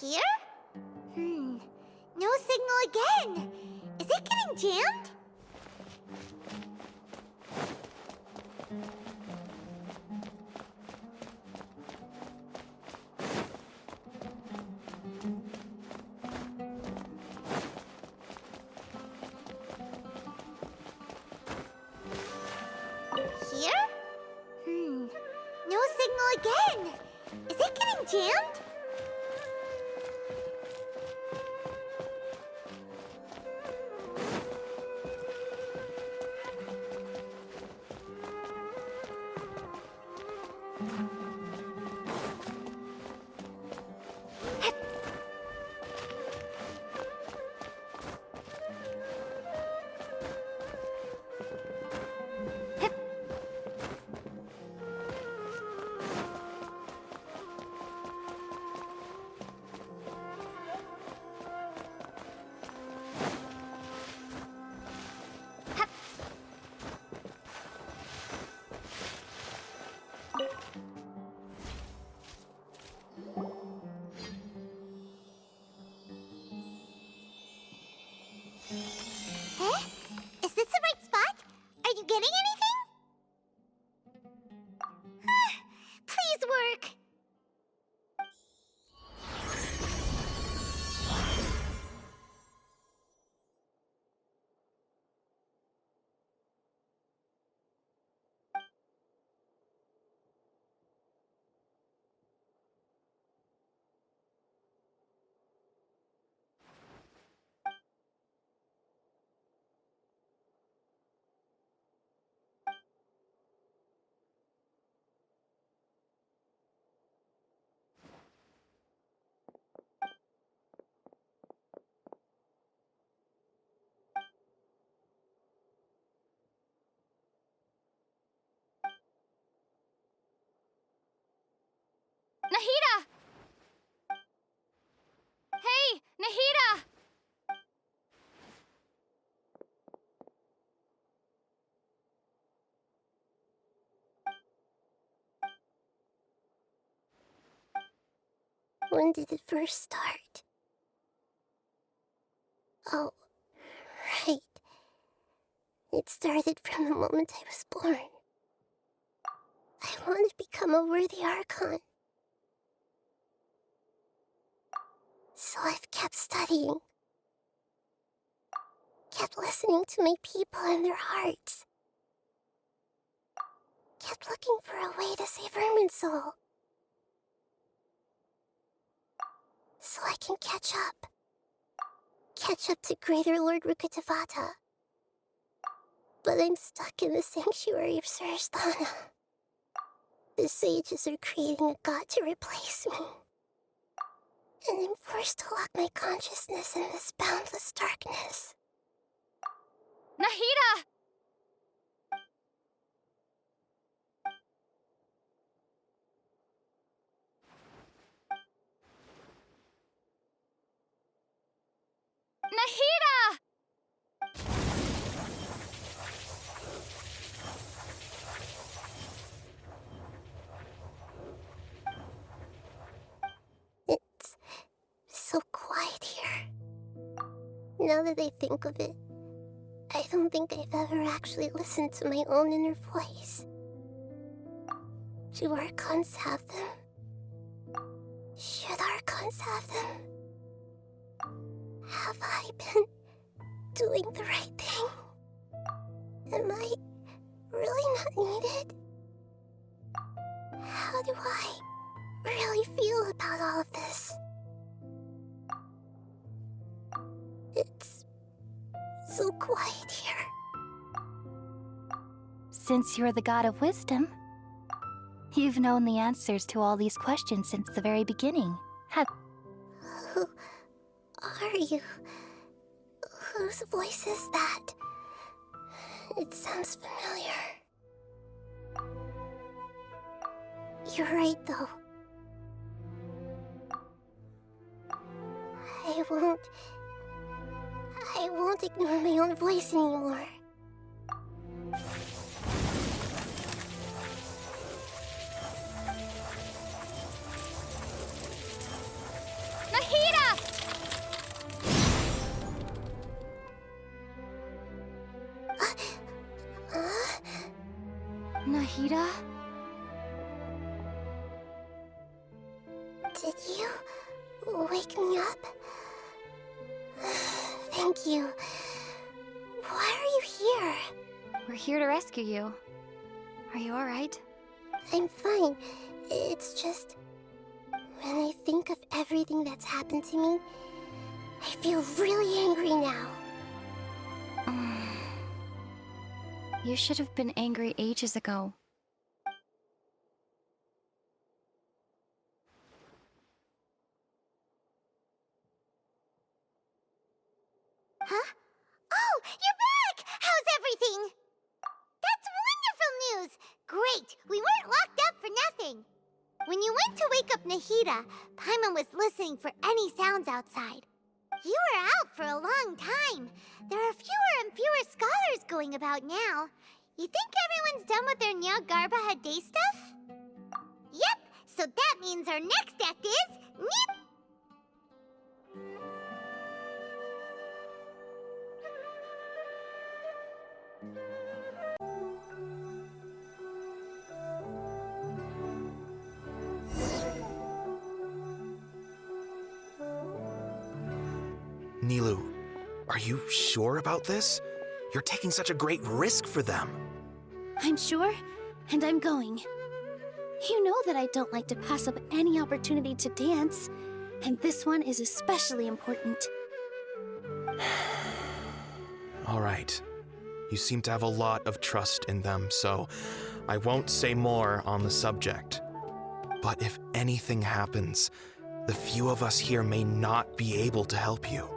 Here? No signal again. Is it getting jammed? Here? No signal again. Is it getting jammed? Is this the right spot? Are you getting anything? Please work. Nahida! Hey, Nahida! When did it first start? Oh, right. It started from the moment I was born. I want to become a worthy Archon. So I've kept studying. Kept listening to my people and their hearts. Kept looking for a way to save Irminsul. So I can catch up. Catch up to Greater Lord Rukkhadevata. But I'm stuck in the sanctuary of Sarasthana. The sages are creating a god to replace me. And I'm forced to lock my consciousness in this boundless darkness. Nahida! Nahida! It's so quiet here. Now that I think of it, I don't think I've ever actually listened to my own inner voice. Do Archons have them? Should Archons have them? Have I been doing the right thing? Am I really not needed? How do I really feel about all of this? It's so quiet here. Since you're the god of wisdom, you've known the answers to all these questions since the very beginning. Who are you? Whose voice is that? It sounds familiar. You're right, though. I won't ignore my own voice anymore. Nahida! Nahida? Did you wake me up? Thank you. Why are you here? We're here to rescue you. Are you alright? I'm fine. It's just... when I think of everything that's happened to me, I feel really angry now. You should have been angry ages ago. Huh? Oh, you're back! How's everything? That's wonderful news! Great! We weren't locked up for nothing. When you went to wake up Nahida, Pаймon was listening for any sounds outside. You were out for a long time. There are fewer and fewer scholars going about now. You think everyone's done with their Njagarbha day stuff? Yep, so that means our next act is... Nip! Nilou, are you sure about this? You're taking such a great risk for them. I'm sure, and I'm going. You know that I don't like to pass up any opportunity to dance, and this one is especially important. All right. You seem to have a lot of trust in them, so I won't say more on the subject. But if anything happens, the few of us here may not be able to help you.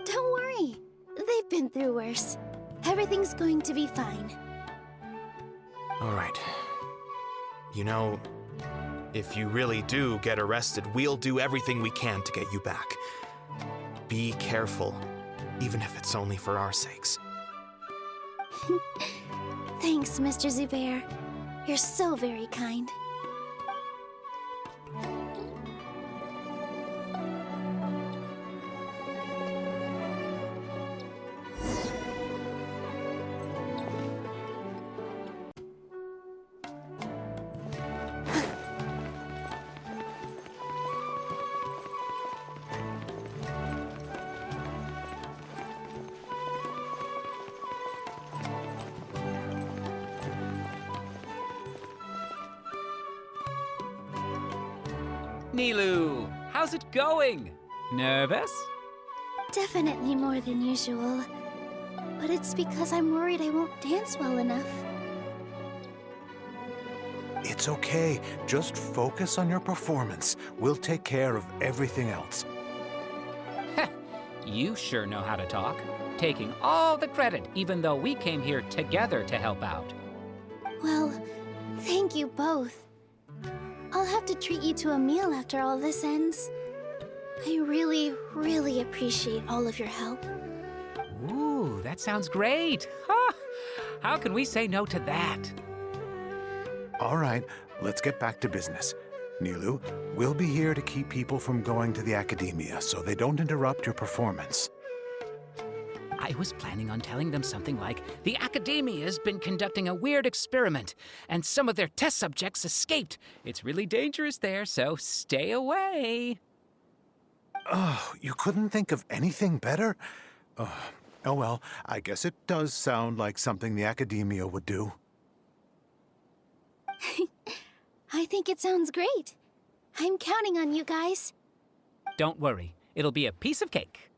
Don't worry. They've been through worse. Everything's going to be fine. All right. You know, if you really do get arrested, we'll do everything we can to get you back. Be careful, even if it's only for our sakes. Thanks, Mr. Zubair. You're so very kind. Nilou, how's it going? Nervous? Definitely more than usual. But it's because I'm worried I won't dance well enough. It's okay. Just focus on your performance. We'll take care of everything else. Heh, you sure know how to talk. Taking all the credit, even though we came here together to help out. Well, thank you both. I'll have to treat you to a meal after all this ends. I really, really appreciate all of your help. Ooh, that sounds great. Huh? How can we say no to that? All right, let's get back to business. Nilou, we'll be here to keep people from going to the academia so they don't interrupt your performance. I was planning on telling them something like, the Academia's been conducting a weird experiment, and some of their test subjects escaped. It's really dangerous there, so stay away. Oh, you couldn't think of anything better? Oh well, I guess it does sound like something the academia would do. I think it sounds great. I'm counting on you guys. Don't worry, it'll be a piece of cake.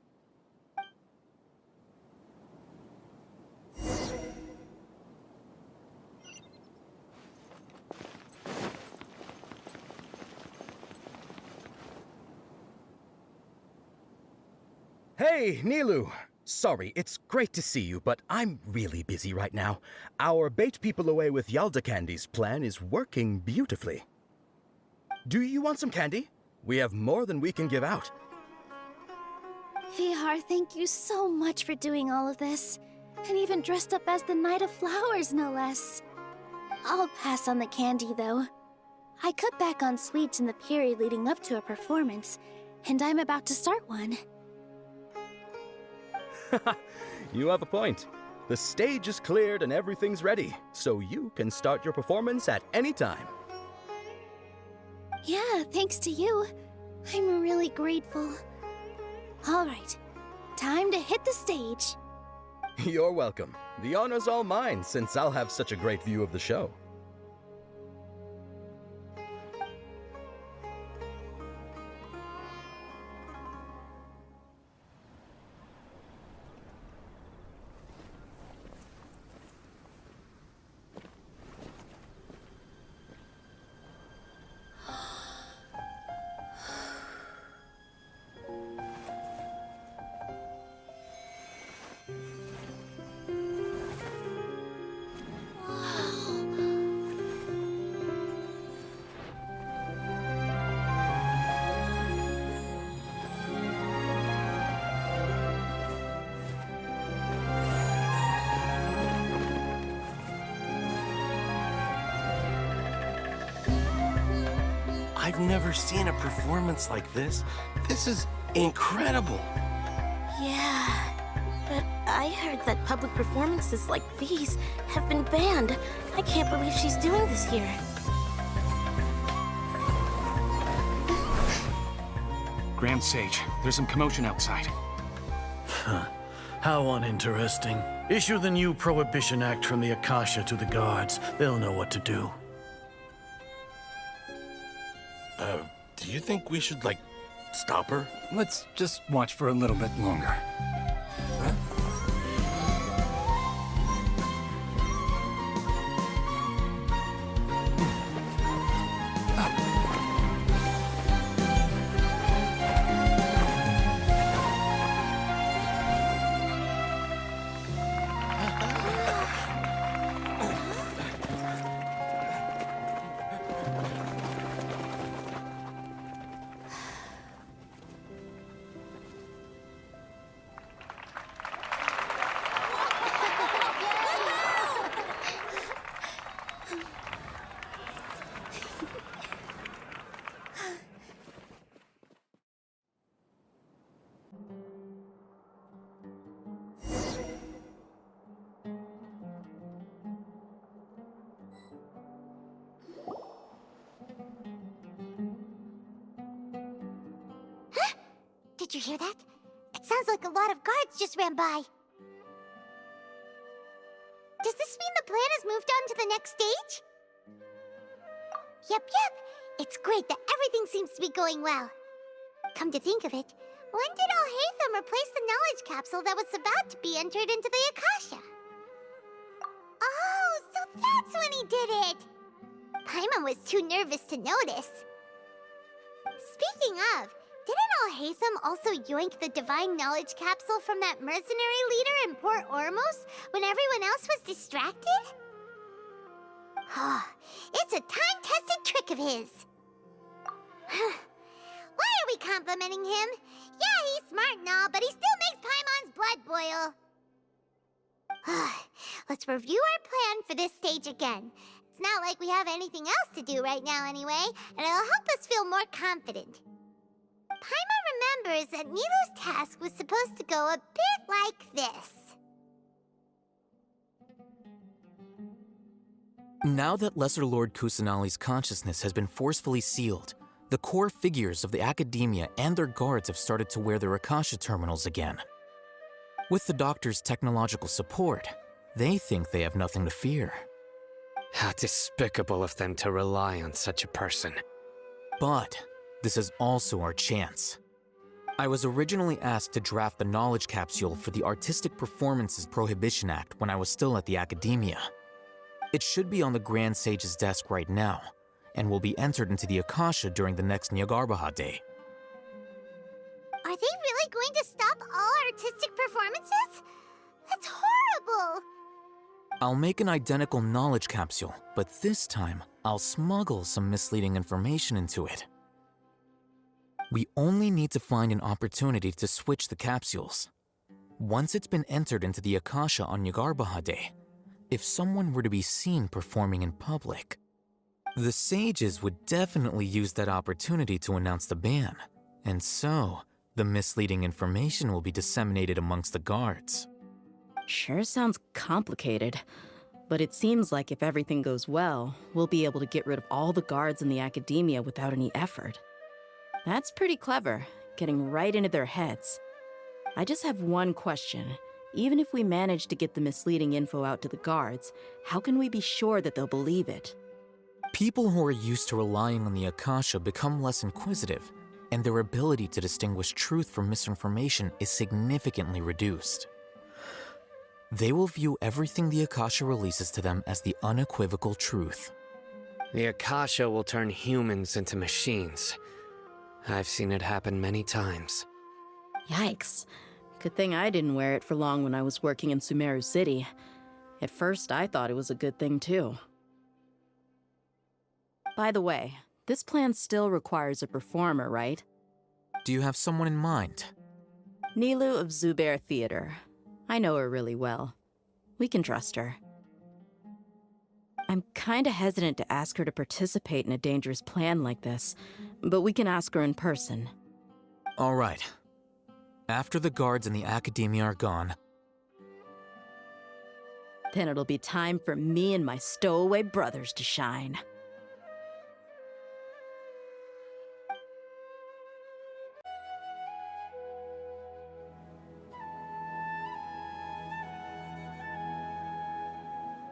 Hey, Nilou! Sorry, it's great to see you, but I'm really busy right now. Our Bait People Away with Yalda Candies plan is working beautifully. Do you want some candy? We have more than we can give out. Vihar, thank you so much for doing all of this. And even dressed up as the Knight of Flowers, no less. I'll pass on the candy, though. I cut back on sweets in the period leading up to a performance, and I'm about to start one. You have a point. The stage is cleared and everything's ready, so you can start your performance at any time. Yeah, thanks to you. I'm really grateful. All right, time to hit the stage. You're welcome. The honor's all mine, since I'll have such a great view of the show. I've never seen a performance like this. This is incredible. Yeah, but I heard that public performances like these have been banned. I can't believe she's doing this here. Grand Sage, there's some commotion outside. How uninteresting. Issue the new Prohibition Act from the Akasha to the guards. They'll know what to do. Do you think we should, stop her? Let's just watch for a little bit longer. Did you hear that? It sounds like a lot of guards just ran by. Does this mean the plan has moved on to the next stage? Yep. It's great that everything seems to be going well. Come to think of it, when did Alhaitham replace the knowledge capsule that was about to be entered into the Akasha? Oh, so that's when he did it! Pаймon was too nervous to notice. Speaking of, didn't Alhaitham also yoink the divine knowledge capsule from that mercenary leader in Port Ormos when everyone else was distracted? It's a time-tested trick of his. Why are we complimenting him? Yeah, he's smart and all, but he still makes Paimon's blood boil. Let's review our plan for this stage again. It's not like we have anything else to do right now anyway, and it'll help us feel more confident. Paimon remembers that Nilu's task was supposed to go a bit like this. Now that Lesser Lord Kusanali's consciousness has been forcefully sealed, the core figures of the academia and their guards have started to wear their Akasha terminals again. With the doctor's technological support, they think they have nothing to fear. How despicable of them to rely on such a person. But this is also our chance. I was originally asked to draft the knowledge capsule for the Artistic Performances Prohibition Act when I was still at the academia. It should be on the Grand Sage's desk right now, and will be entered into the Akasha during the next Джнагарбхи day. Are they really going to stop all artistic performances? That's horrible! I'll make an identical knowledge capsule, but this time I'll smuggle some misleading information into it. We only need to find an opportunity to switch the capsules. Once it's been entered into the Akasha on Джнагарбхи day, if someone were to be seen performing in public, the sages would definitely use that opportunity to announce the ban, and so the misleading information will be disseminated amongst the guards. Sure sounds complicated, but it seems like if everything goes well, we'll be able to get rid of all the guards in the academia without any effort. That's pretty clever, getting right into their heads. I just have one question. Even if we manage to get the misleading info out to the guards, how can we be sure that they'll believe it? People who are used to relying on the Akasha become less inquisitive, and their ability to distinguish truth from misinformation is significantly reduced. They will view everything the Akasha releases to them as the unequivocal truth. The Akasha will turn humans into machines. I've seen it happen many times. Yikes. Good thing I didn't wear it for long when I was working in Sumeru City. At first, I thought it was a good thing too. By the way, this plan still requires a performer, right? Do you have someone in mind? Nilu of Zubair Theater. I know her really well. We can trust her. I'm kinda hesitant to ask her to participate in a dangerous plan like this, but we can ask her in person. All right. After the guards in the academia are gone, then it'll be time for me and my stowaway brothers to shine.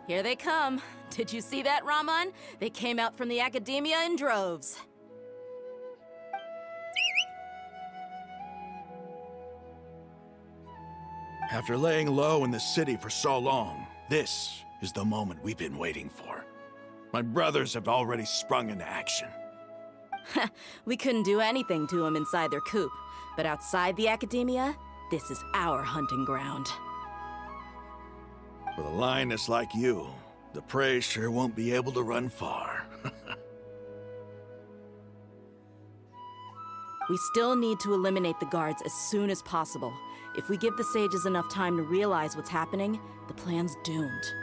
Here they come. Did you see that, Raman? They came out from the academia in droves. After laying low in the city for so long, this is the moment we've been waiting for. My brothers have already sprung into action. We couldn't do anything to them inside their coop, but outside the academia, this is our hunting ground. With a lioness like you, the prey sure won't be able to run far. We still need to eliminate the guards as soon as possible. If we give the sages enough time to realize what's happening, the plan's doomed.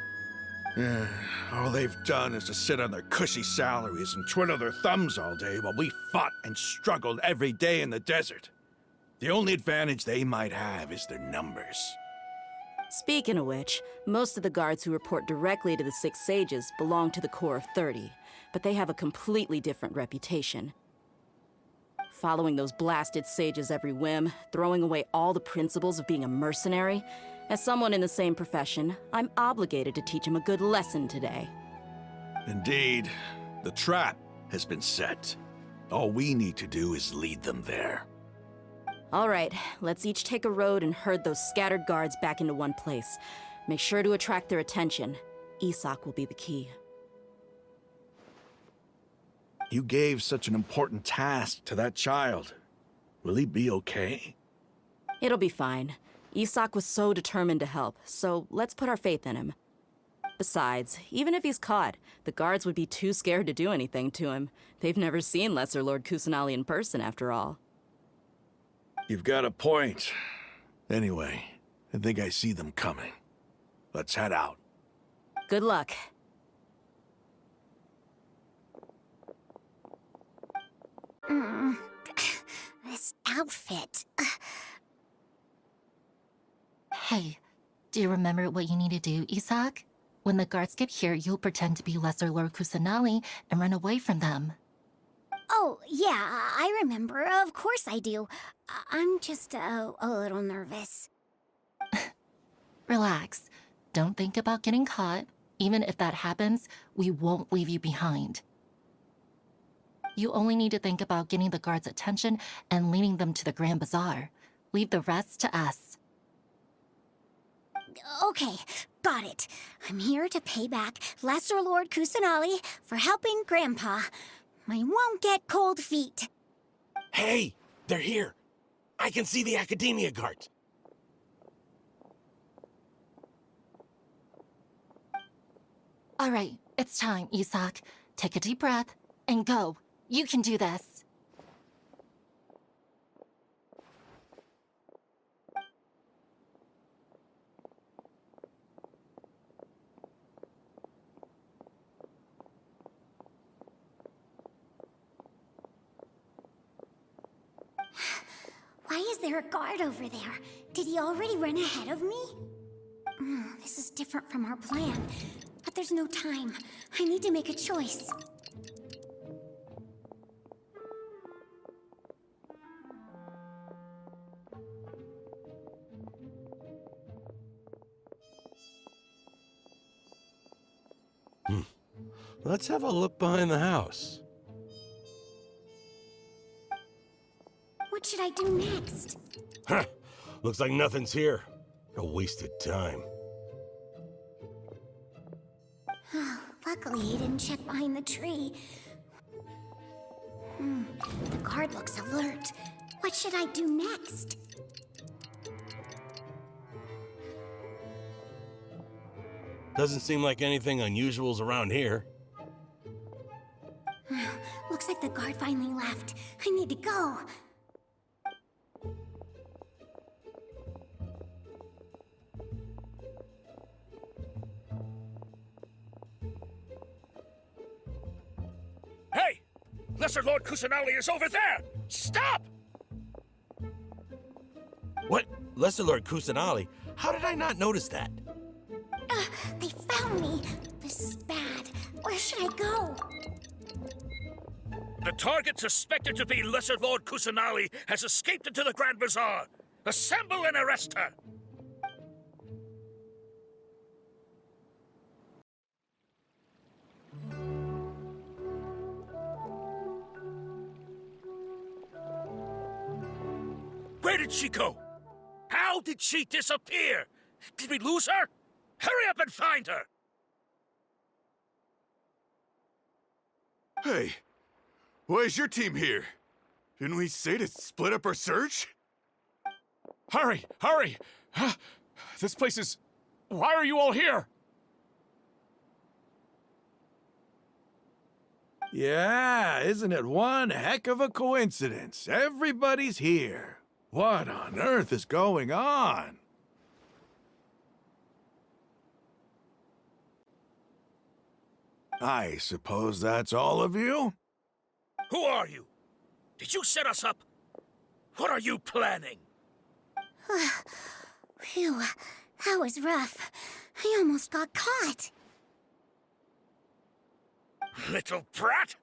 All they've done is to sit on their cushy salaries and twiddle their thumbs all day while we fought and struggled every day in the desert. The only advantage they might have is their numbers. Speaking of which, most of the guards who report directly to the Six Sages belong to the Corps of 30, but they have a completely different reputation. Following those blasted sages every whim, throwing away all the principles of being a mercenary. As someone in the same profession, I'm obligated to teach them a good lesson today. Indeed, the trap has been set. All we need to do is lead them there. All right, let's each take a road and herd those scattered guards back into one place. Make sure to attract their attention. Isak will be the key. You gave such an important task to that child. Will he be okay? It'll be fine. Isak was so determined to help, so let's put our faith in him. Besides, even if he's caught, the guards would be too scared to do anything to him. They've never seen Lesser Lord Kusanali in person, after all. You've got a point. Anyway, I think I see them coming. Let's head out. Good luck. This outfit. Hey, do you remember what you need to do, Isak? When the guards get here, you'll pretend to be Lesser Lord Kusanali and run away from them. Oh, yeah, I remember. Of course I do. I'm just a little nervous. Relax. Don't think about getting caught. Even if that happens, we won't leave you behind. You only need to think about getting the guards' attention and leading them to the Grand Bazaar. Leave the rest to us. Okay, got it. I'm here to pay back Lesser Lord Kusanali for helping Grandpa. I won't get cold feet. Hey, they're here. I can see the academia guards. All right, it's time, Isak. Take a deep breath and go. You can do this. Why is there a guard over there? Did he already run ahead of me? This is different from our plan. But there's no time. I need to make a choice. Let's have a look behind the house. What should I do next? Huh. Looks like nothing's here. A wasted time. Luckily, he didn't check behind the tree. The guard looks alert. What should I do next? Doesn't seem like anything unusual's around here. Looks like the guard finally left. I need to go. Hey! Lesser Lord Kusanali is over there! Stop! What? Lesser Lord Kusanali? How did I not notice that? They found me. This is bad. Where should I go? The target suspected to be Lesser Lord Kusanali has escaped into the Grand Bazaar. Assemble and arrest her! Where did she go? How did she disappear? Did we lose her? Hurry up and find her! Hey, why is your team here? Didn't we say to split up our search? Hurry! Hurry! This place is... Why are you all here? Yeah, isn't it one heck of a coincidence? Everybody's here. What on earth is going on? I suppose that's all of you? Who are you? Did you set us up? What are you planning? Phew, that was rough. I almost got caught. Little brat!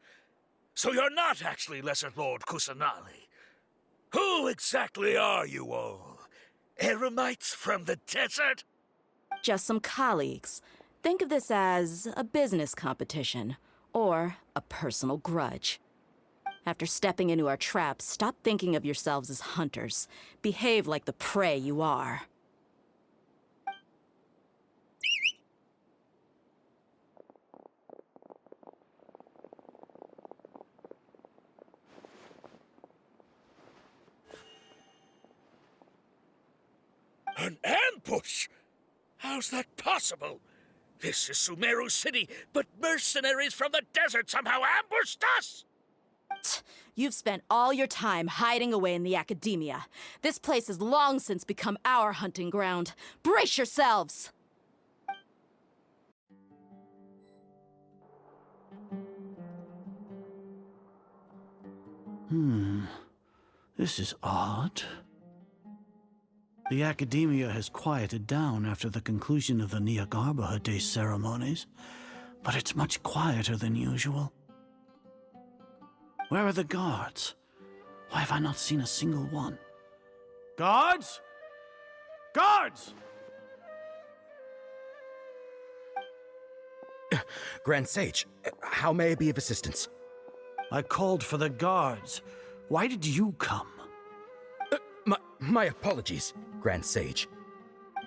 So you're not actually Lesser Lord Kusanali. Who exactly are you all? Eremites from the desert? Just some colleagues. Think of this as a business competition, or a personal grudge. After stepping into our trap, stop thinking of yourselves as hunters. Behave like the prey you are. An ambush? How's that possible? This is Sumeru City, but mercenaries from the desert somehow ambushed us! You've spent all your time hiding away in the academia. This place has long since become our hunting ground. Brace yourselves! This is odd. The academia has quieted down after the conclusion of the Nyagarbhaya Day ceremonies, but it's much quieter than usual. Where are the guards? Why have I not seen a single one? Guards? Guards! Grand Sage, how may I be of assistance? I called for the guards. Why did you come? My apologies, Grand Sage.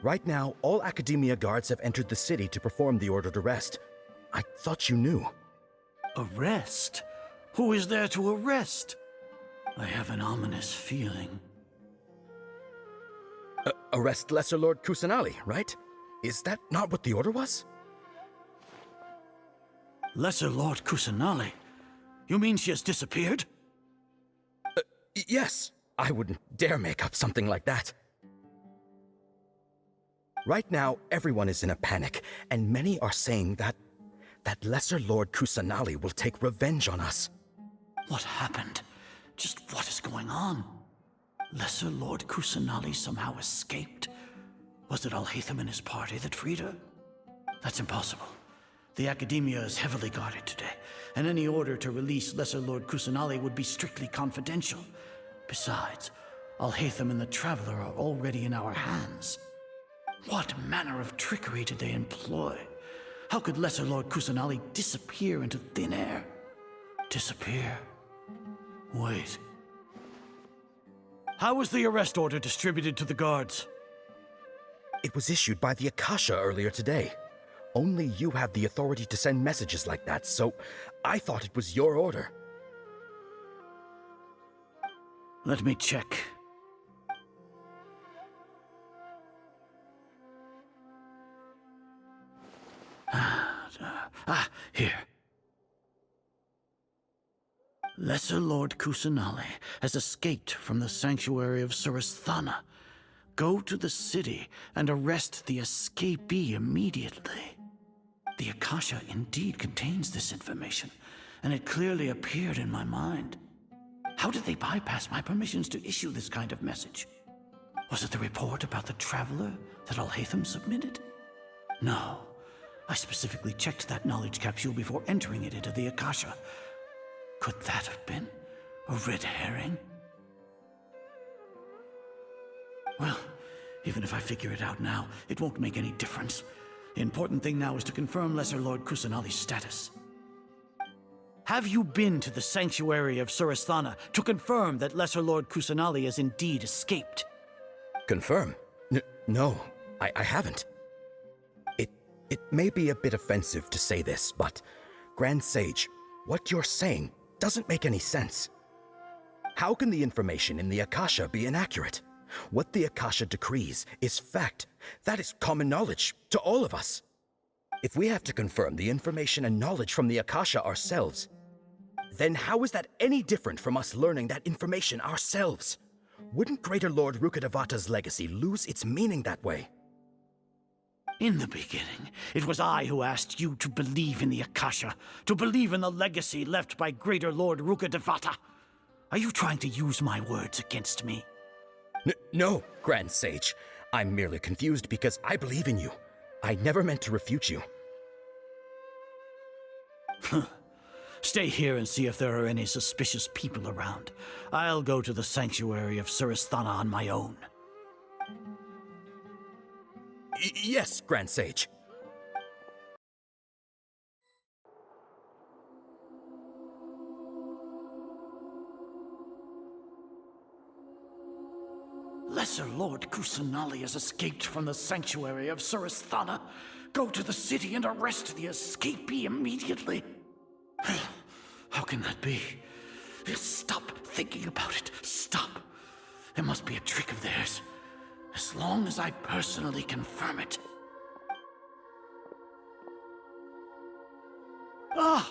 Right now, all Academia guards have entered the city to perform the ordered arrest. I thought you knew. Arrest? Who is there to arrest? I have an ominous feeling. Arrest Lesser Lord Kusanali, right? Is that not what the order was? Lesser Lord Kusanali? You mean she has disappeared? Yes. I wouldn't dare make up something like that. Right now, everyone is in a panic, and many are saying that Lesser Lord Kusanali will take revenge on us. What happened? Just what is going on? Lesser Lord Kusanali somehow escaped? Was it Al-Haytham and his party that freed her? That's impossible. The Academia is heavily guarded today, and any order to release Lesser Lord Kusanali would be strictly confidential. Besides, Al-Haytham and the Traveler are already in our hands. What manner of trickery did they employ? How could Lesser Lord Kusanali disappear into thin air? Disappear? Wait. How was the arrest order distributed to the guards? It was issued by the Akasha earlier today. Only you have the authority to send messages like that, so I thought it was your order. Let me check. Here. Lesser Lord Kusanali has escaped from the sanctuary of Surasthana. Go to the city and arrest the escapee immediately. The Akasha indeed contains this information, and it clearly appeared in my mind. How did they bypass my permissions to issue this kind of message? Was it the report about the Traveler that Al-Haytham submitted? No. I specifically checked that knowledge capsule before entering it into the Akasha. Could that have been a red herring? Well, even if I figure it out now, it won't make any difference. The important thing now is to confirm Lesser Lord Kusanali's status. Have you been to the sanctuary of Surasthana to confirm that Lesser Lord Kusanali has indeed escaped? Confirm? No, I haven't. It may be a bit offensive to say this, but Grand Sage, what you're saying doesn't make any sense. How can the information in the Akasha be inaccurate? What the Akasha decrees is fact. That is common knowledge to all of us. If we have to confirm the information and knowledge from the Akasha ourselves, then how is that any different from us learning that information ourselves? Wouldn't Greater Lord Rukkhadevata's legacy lose its meaning that way? In the beginning, it was I who asked you to believe in the Akasha, to believe in the legacy left by Greater Lord Rukkhadevata. Are you trying to use my words against me? No, Grand Sage. I'm merely confused because I believe in you. I never meant to refute you. Stay here and see if there are any suspicious people around. I'll go to the sanctuary of Surasthana on my own. Yes, Grand Sage. Lesser Lord Kusanali has escaped from the sanctuary of Surasthana. Go to the city and arrest the escapee immediately. How can that be? Stop thinking about it. Stop. It must be a trick of theirs. As long as I personally confirm it. Ah!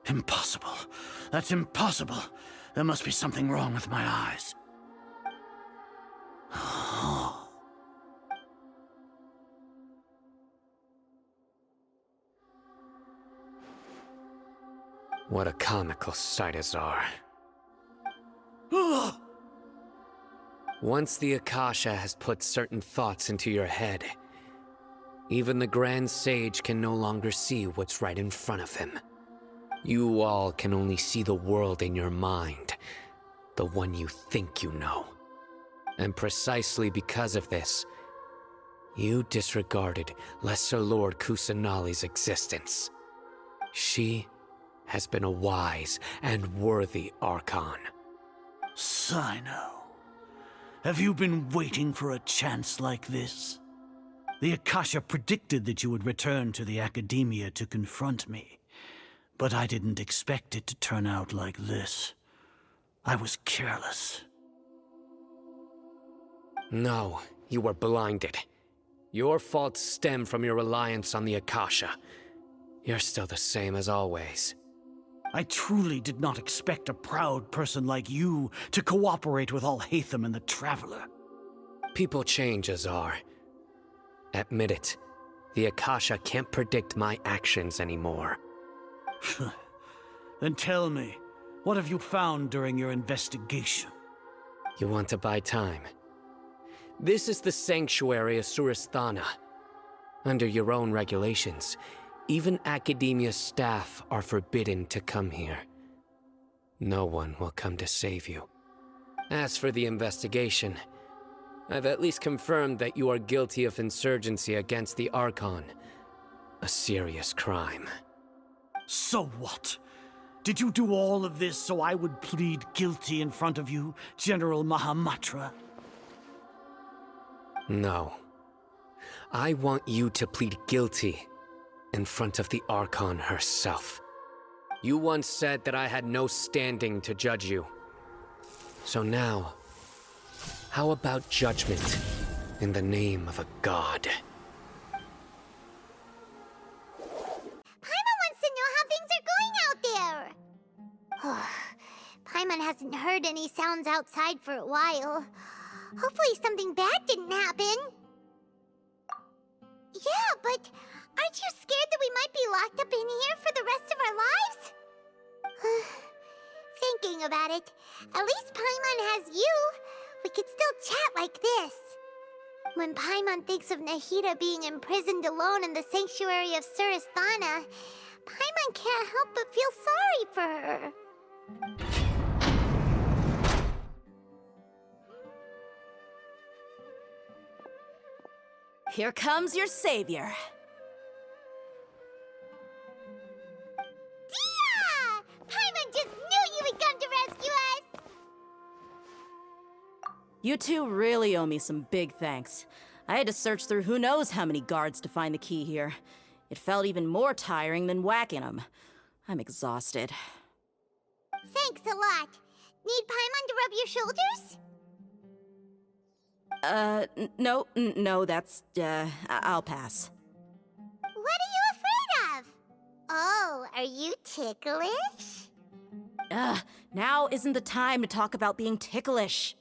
Impossible. That's impossible. There must be something wrong with my eyes. What a comical sight is are. Once the Akasha has put certain thoughts into your head, even the Grand Sage can no longer see what's right in front of him. You all can only see the world in your mind, the one you think you know. And precisely because of this, you disregarded Lesser Lord Kusanali's existence. She has been a wise and worthy Archon. Sino, have you been waiting for a chance like this? The Akasha predicted that you would return to the Academia to confront me, but I didn't expect it to turn out like this. I was careless. No, you were blinded. Your faults stem from your reliance on the Akasha. You're still the same as always. I truly did not expect a proud person like you to cooperate with Al-Haytham and the Traveler. People change, Azar. Admit it. The Akasha can't predict my actions anymore. Then tell me, what have you found during your investigation? You want to buy time? This is the sanctuary of Suristhana. Under your own regulations, even Academia staff are forbidden to come here. No one will come to save you. As for the investigation, I've at least confirmed that you are guilty of insurgency against the Archon. A serious crime. So what? Did you do all of this so I would plead guilty in front of you, General Mahamatra? No. I want you to plead guilty in front of the Archon herself. You once said that I had no standing to judge you. So now, how about judgment in the name of a god? Paimon wants to know how things are going out there. Paimon hasn't heard any sounds outside for a while. Hopefully something bad didn't happen. Yeah, but aren't you scared that we might be locked up in here for the rest of our lives? Thinking about it, at least Paimon has you. We could still chat like this. When Paimon thinks of Nahida being imprisoned alone in the sanctuary of Suristhana, Paimon can't help but feel sorry for her. Here comes your savior. Dia! Paimon just knew you would come to rescue us! You two really owe me some big thanks. I had to search through who knows how many guards to find the key here. It felt even more tiring than whacking them. I'm exhausted. Thanks a lot. Need Paimon to rub your shoulders? No, that's, I'll pass. What are you afraid of? Oh, are you ticklish? Now isn't the time to talk about being ticklish.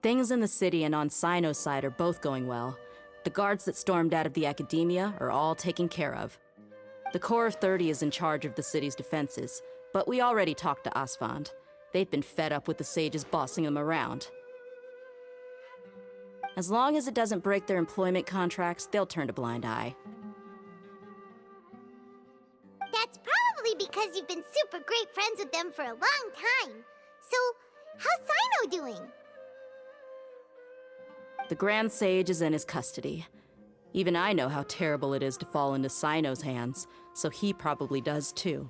Things in the city and on Sino's side are both going well. The guards that stormed out of the Academia are all taken care of. The Corps of 30 is in charge of the city's defenses, but we already talked to Asfand. They've been fed up with the sages bossing them around. As long as it doesn't break their employment contracts, they'll turn a blind eye. That's probably because you've been super great friends with them for a long time. So, how's Sino doing? The Grand Sage is in his custody. Even I know how terrible it is to fall into Sino's hands, so he probably does too.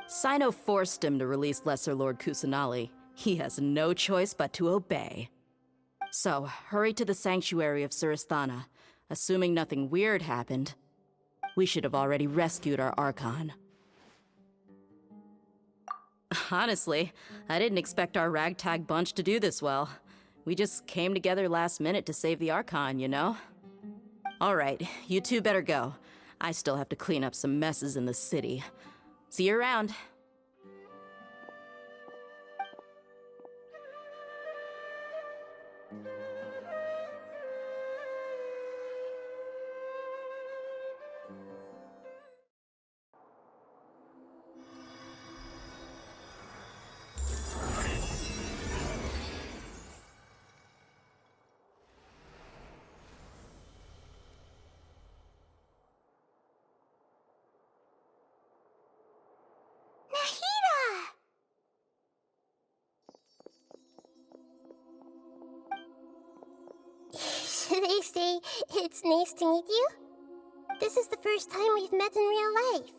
Sino forced him to release Lesser Lord Kusanali. He has no choice but to obey. So, hurry to the sanctuary of Suristhana. Assuming nothing weird happened, we should have already rescued our Archon. Honestly, I didn't expect our ragtag bunch to do this well. We just came together last minute to save the Archon, you know? Alright, you two better go. I still have to clean up some messes in the city. See you around. Should they say it's nice to meet you? This is the first time we've met in real life.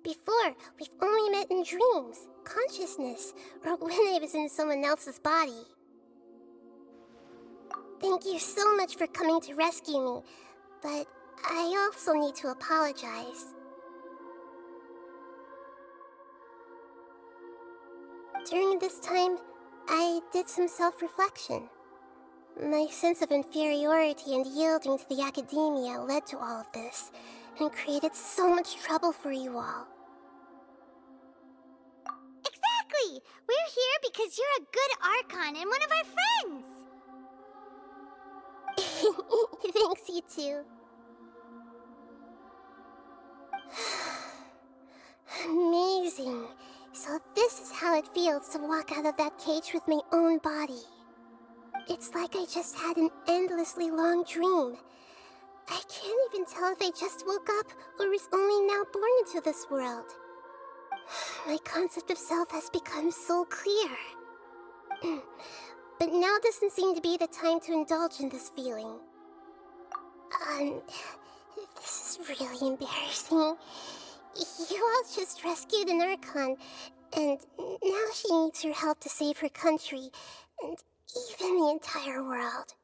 Before, we've only met in dreams, consciousness, or when I was in someone else's body. Thank you so much for coming to rescue me, but I also need to apologize. During this time, I did some self-reflection. My sense of inferiority and yielding to the Academia led to all of this, and created so much trouble for you all. Exactly! We're here because you're a good Archon and one of our friends! Thanks, you two. Amazing. So this is how it feels to walk out of that cage with my own body. It's like I just had an endlessly long dream. I can't even tell if I just woke up or was only now born into this world. My concept of self has become so clear. But now doesn't seem to be the time to indulge in this feeling. This is really embarrassing. You all just rescued an Archon, and now she needs your help to save her country, and even the entire world.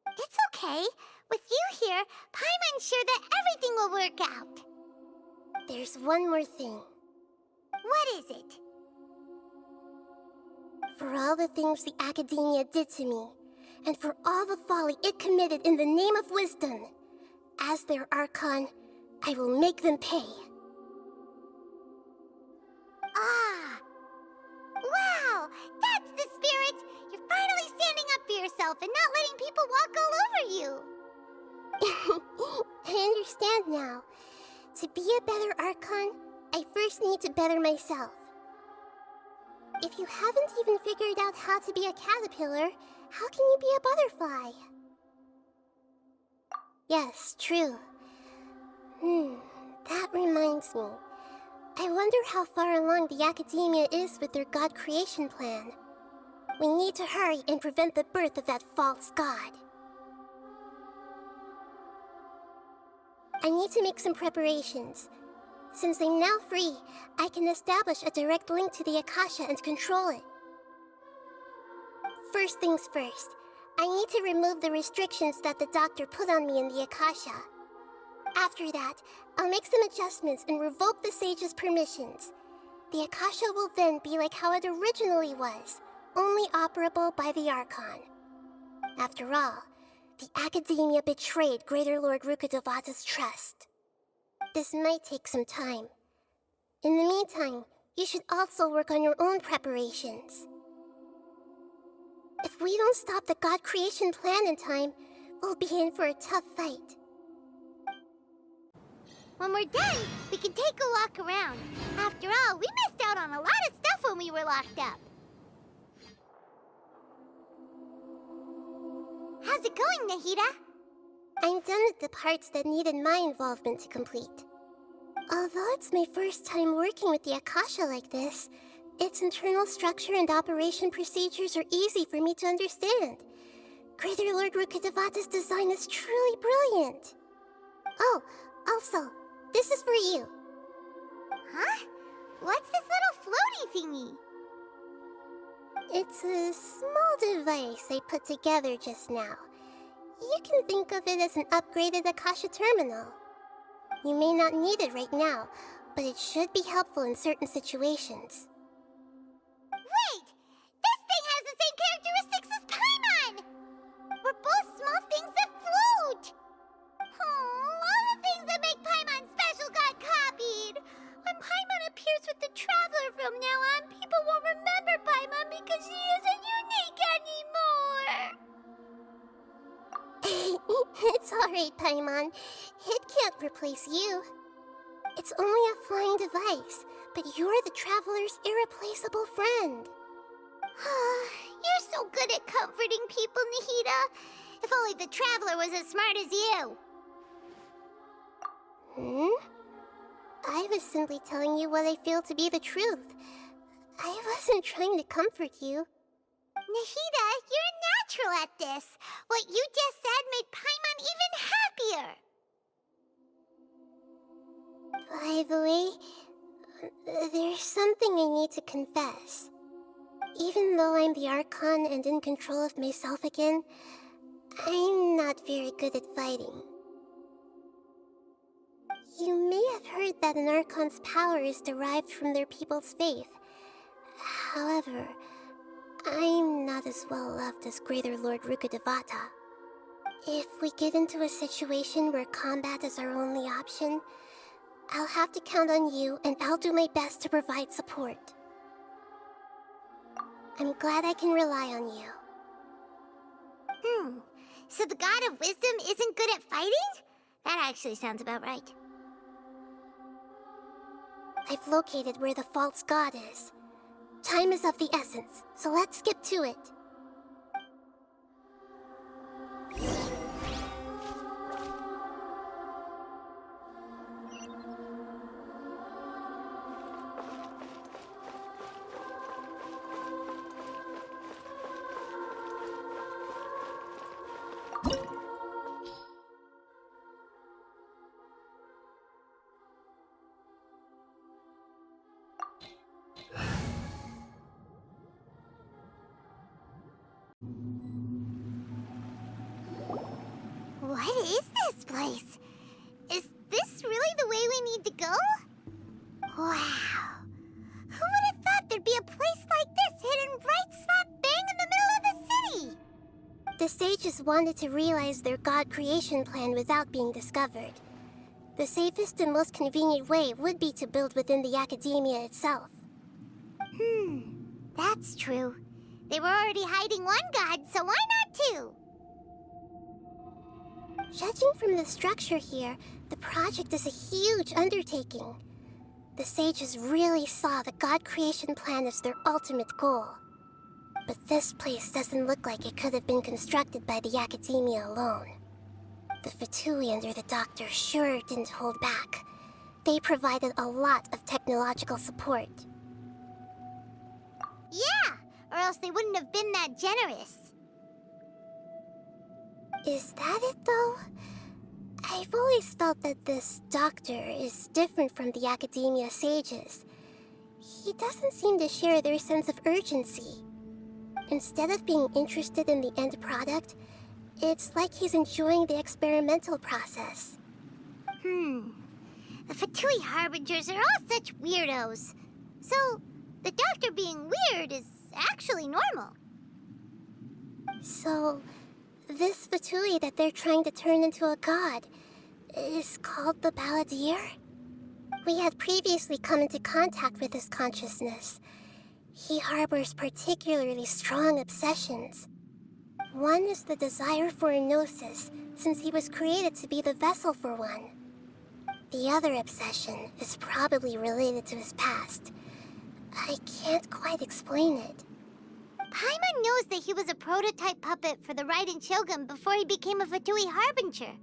It's okay. With you here, Paimon's sure that everything will work out. There's one more thing. What is it? For all the things the Academia did to me, and for all the folly it committed in the name of wisdom, as their Archon, I will make them pay. Ah! Wow! That's the spirit! You're finally standing up for yourself and not letting people walk all over you! I understand now. To be a better Archon, I first need to better myself. If you haven't even figured out how to be a caterpillar, how can you be a butterfly? Yes, true. That reminds me. I wonder how far along the Academia is with their god creation plan. We need to hurry and prevent the birth of that false god. I need to make some preparations. Since I'm now free, I can establish a direct link to the Akasha and control it. First things first, I need to remove the restrictions that the doctor put on me in the Akasha. After that, I'll make some adjustments and revoke the sage's permissions. The Akasha will then be like how it originally was, only operable by the Archon. After all, the Academia betrayed Greater Lord Rukkhadevata's trust. This might take some time. In the meantime, you should also work on your own preparations. If we don't stop the god creation plan in time, we'll be in for a tough fight. When we're done, we can take a walk around. After all, we missed out on a lot of stuff when we were locked up. How's it going, Nahida? I'm done with the parts that needed my involvement to complete. Although it's my first time working with the Akasha like this, its internal structure and operation procedures are easy for me to understand. Greater Lord Rukkhadevata's design is truly brilliant. Oh, also, this is for you. Huh? What's this little floaty thingy? It's a small device I put together just now. You can think of it as an upgraded Akasha terminal. You may not need it right now, but it should be helpful in certain situations. Wait! This thing has the same characteristics as Paimon! We're both small things that float! All the things that make Paimon special got copied! When Paimon appears with the Traveler from now on, people won't remember Paimon because she isn't unique anymore! It's alright, Paimon. It can't replace you. It's only a flying device, but you're the Traveler's irreplaceable friend. You're so good at comforting people, Nahida. If only the Traveler was as smart as you. I was simply telling you what I feel to be the truth. I wasn't trying to comfort you. Nahida, you're natural at this. What you just said made Paimon even happier. By the way, there's something I need to confess. Even though I'm the Archon and in control of myself again, I'm not very good at fighting. You may have heard that an Archon's power is derived from their people's faith. However, I'm not as well loved as Greater Lord Rukkhadevata. If we get into a situation where combat is our only option, I'll have to count on you, and I'll do my best to provide support. I'm glad I can rely on you. So the God of Wisdom isn't good at fighting? That actually sounds about right. I've located where the false god is. Time is of the essence, so let's skip to it. is this place? Is this really the way we need to go? Wow. Who would have thought there'd be a place like this hidden right slap bang in the middle of the city? The sages wanted to realize their god creation plan without being discovered. The safest and most convenient way would be to build within the academia itself. That's true. They were already hiding one god, so why not two? Judging from the structure here, the project is a huge undertaking. The sages really saw the god creation plan as their ultimate goal. But this place doesn't look like it could have been constructed by the academia alone. The Fatui under the doctor sure didn't hold back. They provided a lot of technological support. Yeah, or else they wouldn't have been that generous. Is that it, though? I've always felt that this doctor is different from the academia sages. He doesn't seem to share their sense of urgency. Instead of being interested in the end product, it's like he's enjoying the experimental process. The Fatui Harbingers are all such weirdos. So, the doctor being weird is actually normal. So, this Fatui that they're trying to turn into a god is called the Balladeer? We had previously come into contact with his consciousness. He harbors particularly strong obsessions. One is the desire for a gnosis, since he was created to be the vessel for one. The other obsession is probably related to his past. I can't quite explain it. Paimon knows that he was a prototype puppet for the Raiden Shogun before he became a Fatui Harbinger.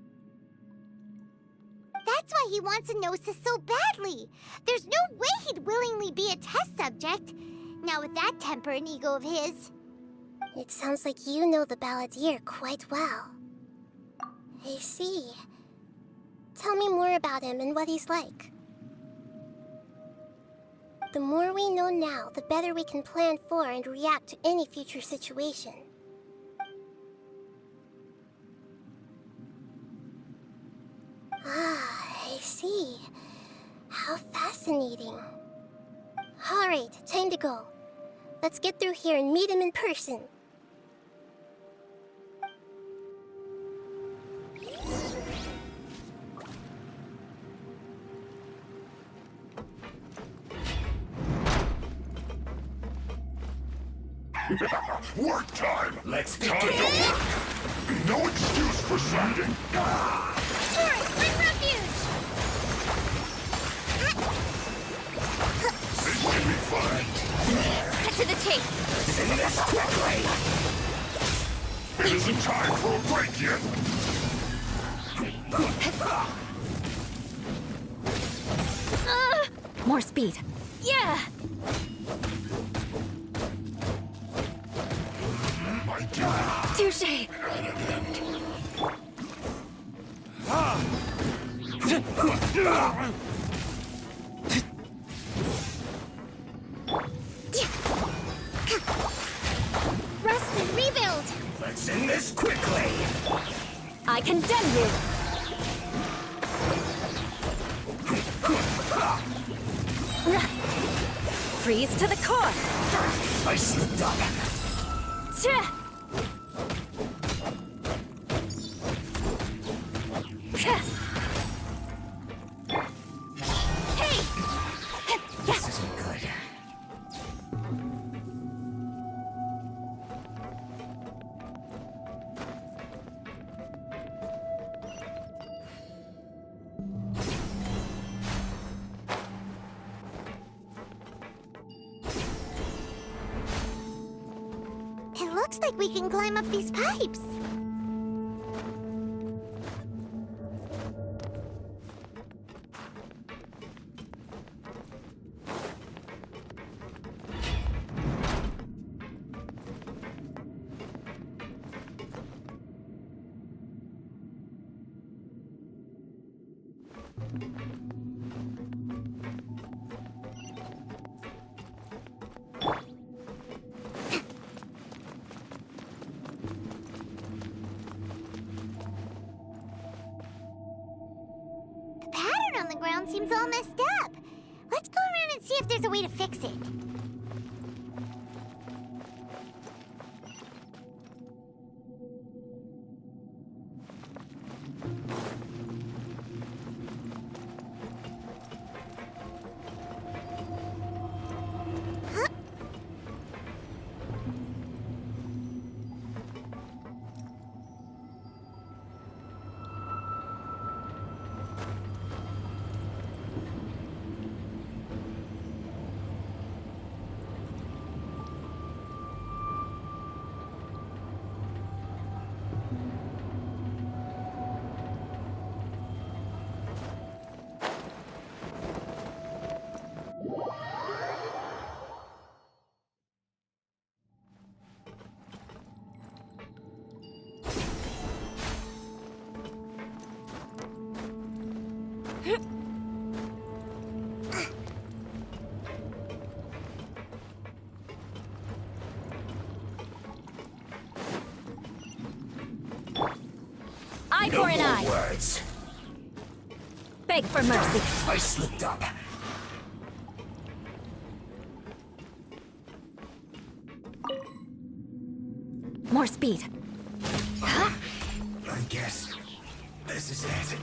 That's why he wants a gnosis so badly. There's no way he'd willingly be a test subject. Now with that temper and ego of his. It sounds like you know the Balladeer quite well. I see. Tell me more about him and what he's like. The more we know now, the better we can plan for and react to any future situation. I see. How fascinating. Alright, time to go. Let's get through here and meet him in person. Work time! Let's begin! Time to work! No excuse for slacking! Tourists, bring refuge! This can be fun! Cut to the chase! Sing this quickly! It isn't time for a break yet! More speed. Yeah! Touché! Rest and rebuild! Let's end this quickly! I condemn you! Freeze to the core! I slipped up! Hey! This isn't good. It looks like we can climb up these pipes. the ground seems all messed up. Let's go around and see if there's a way to fix it. Eye for an eye. Words. Beg for mercy. I slipped up. More speed. I guess this is it.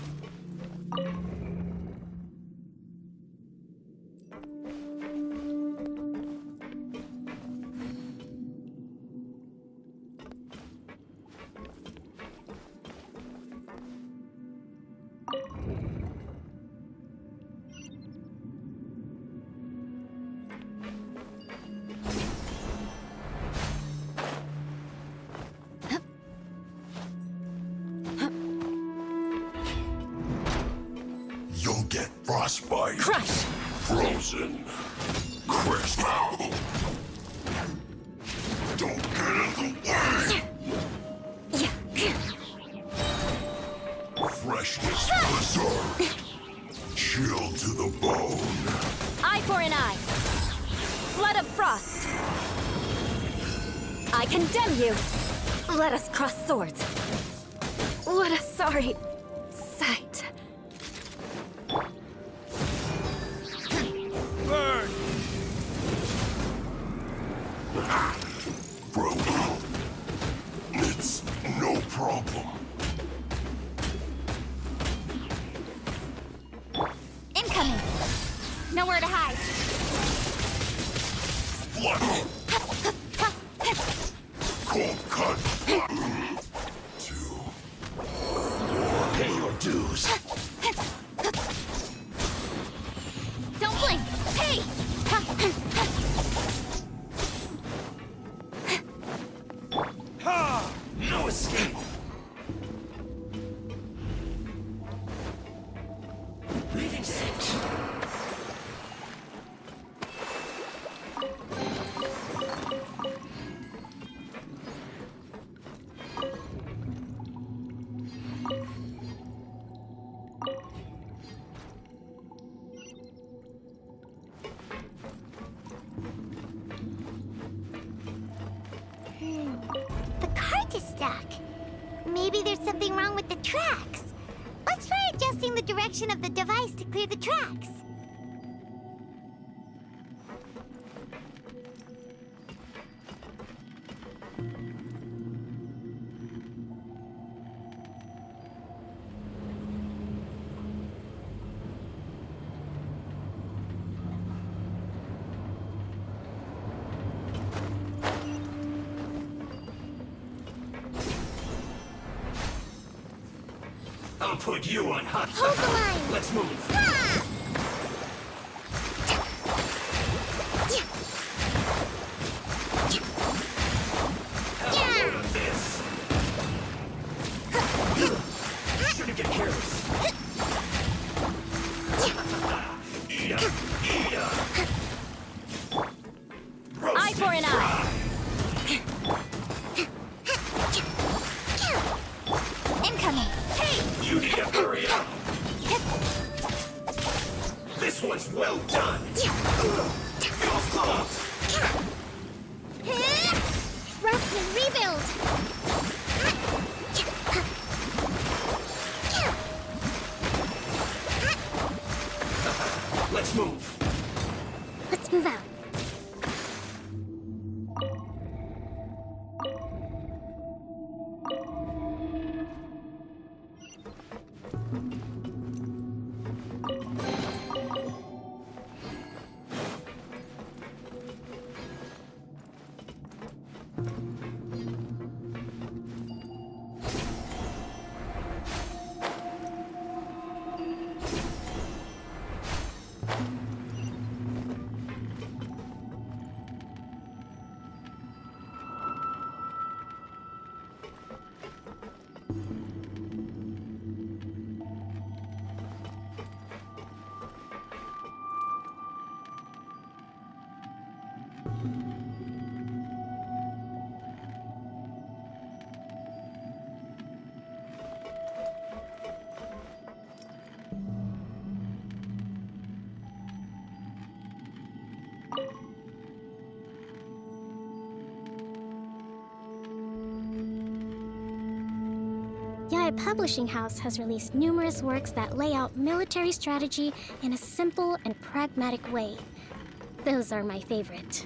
You'll get frostbite. Crush. Frozen. Crisp. Don't get in the way. Freshness preserved. Chill to the bone. Eye for an eye. Flood of frost. I condemn you. Let us cross swords. What a sorry sight. Burn! Frozen. It's no problem. Incoming. Nowhere to hide. Blood. Cold cut. Pay your dues. Don't blink. Hey! Ha! No escape. Leaving six. The cart is stuck. Maybe there's something wrong with the tracks. Let's try adjusting the direction of the device to clear the tracks. I'll put you on hot. Hold the line. Let's move. Ha! Have more of this. Shouldn't get careless. Eye for an eye. Incoming. You need to hurry up. This one's well done. Feel clogged. Rust and rebuild. move. Let's move out. Yaya Publishing House has released numerous works that lay out military strategy in a simple and pragmatic way. Those are my favorite.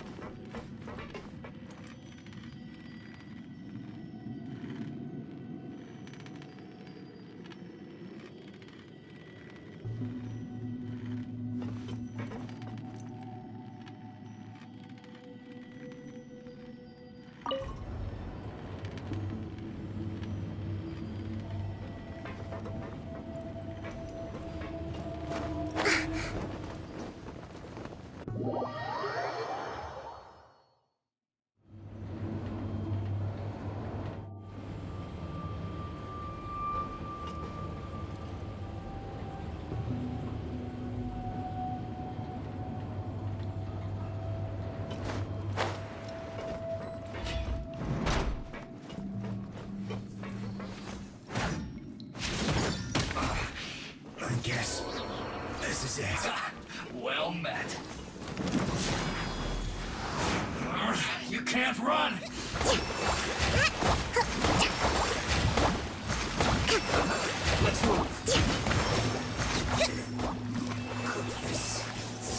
I guess this is it. Well met. You can't run! Let's move. Put this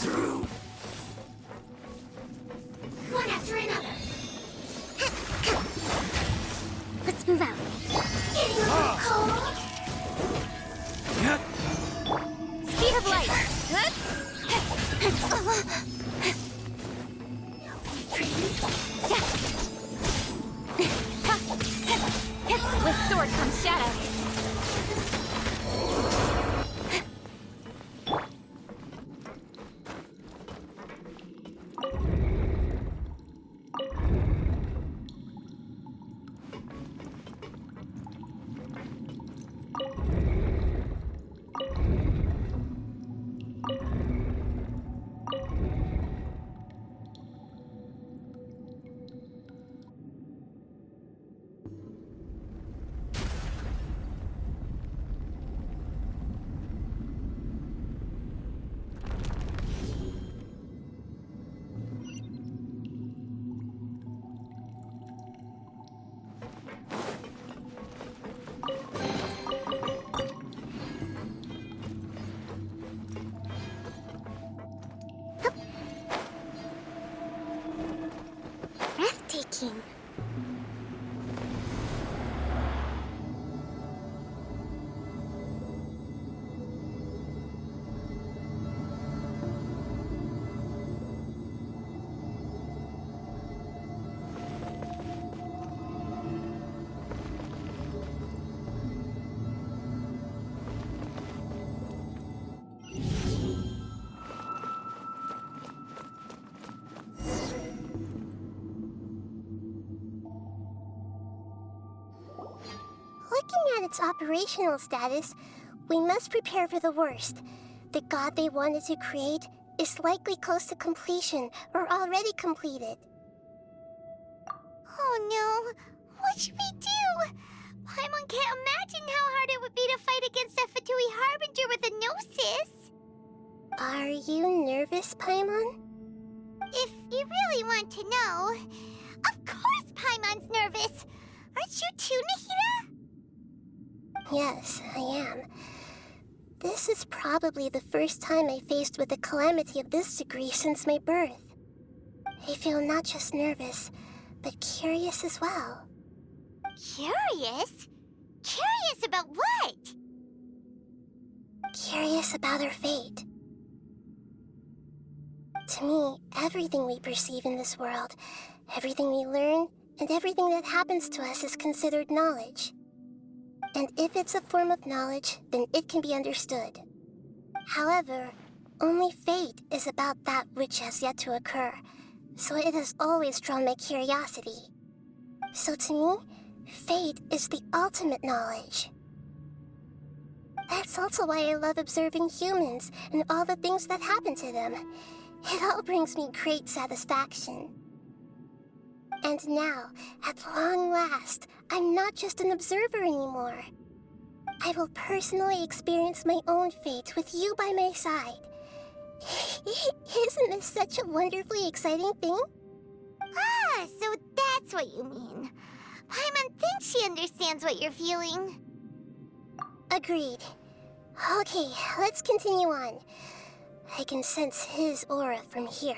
through. One after another. Let's move out. Getting a little cold. Speed of light. With sword comes shadow. Breathtaking. Looking at its operational status, we must prepare for the worst. The god they wanted to create is likely close to completion or already completed. Oh no! What should we do? Paimon can't imagine how hard it would be to fight against a Fatui Harbinger with a gnosis. Are you nervous, Paimon? If you really want to know, of course Paimon's nervous. Aren't you too, Nahida? Yes, I am. This is probably the first time I faced with a calamity of this degree since my birth. I feel not just nervous, but curious as well. Curious? Curious about what? Curious about our fate. To me, everything we perceive in this world, everything we learn, and everything that happens to us is considered knowledge. And if it's a form of knowledge, then it can be understood. However, only fate is about that which has yet to occur, so it has always drawn my curiosity. So to me, fate is the ultimate knowledge. That's also why I love observing humans and all the things that happen to them. It all brings me great satisfaction. And now, at long last, I'm not just an observer anymore. I will personally experience my own fate with you by my side. Isn't this such a wonderfully exciting thing? Ah, so that's what you mean. Paimon thinks she understands what you're feeling. Agreed. Okay, let's continue on. I can sense his aura from here.